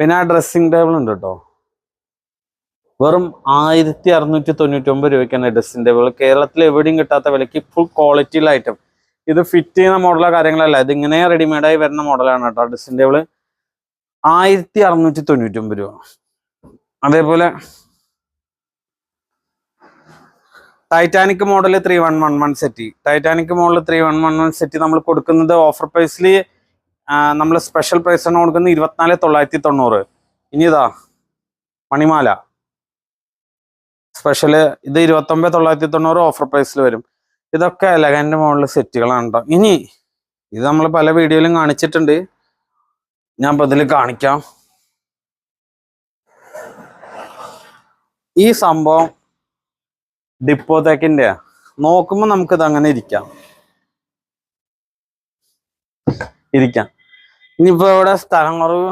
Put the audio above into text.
പിന്നെ ആ dressing table ഉണ്ട് കേട്ടോ. വെറും 1699 രൂപയ്ക്കാണ് ഡ്രസ്സിംഗ് ടേബിൾ. കേരളത്തിൽ എവിടെയും കിട്ടാത്ത വിലയ്ക്ക് ഫുൾ ക്വാളിറ്റിയുള്ള ഐറ്റം. ഇത് ഫിറ്റ് ചെയ്യുന്ന മോഡലോ കാര്യങ്ങളല്ല, ഇതിങ്ങനെ റെഡിമെയ്ഡായി വരുന്ന മോഡലാണ് കേട്ടോ. ഡ്രസ്സിംഗ് ടേബിൾ 1699 രൂപ. അതേപോലെ Titanic model 3111 set. Titanic model 3111 set നമ്മൾ കൊടുക്കുന്നത് ഓഫർ പ്രൈസിൽ, നമ്മൾ സ്പെഷ്യൽ പ്രൈസാണ് കൊടുക്കുന്നത് 24,990. ഇനി ഇതാ മണിമാല സ്പെഷ്യൽ, ഇത് 29,990 ഓഫർ പ്രൈസിൽ വരും. ഇതൊക്കെ എലഗന്റ് മോഡൽ സെറ്റുകളാണ് കേട്ടോ. ഇനി ഇത് നമ്മൾ പല വീഡിയോയിലും കാണിച്ചിട്ടുണ്ട്, ഞാൻ ഇപ്പൊ ഇതിൽ കാണിക്കാം. ഈ സംഭവം ഡിപ്പോത്തേക്കിന്റെ നോക്കുമ്പോ നമുക്കിത് അങ്ങനെ ഇരിക്കാം. ഇനിയിപ്പോ ഇവിടെ സ്ഥലം കുറവ്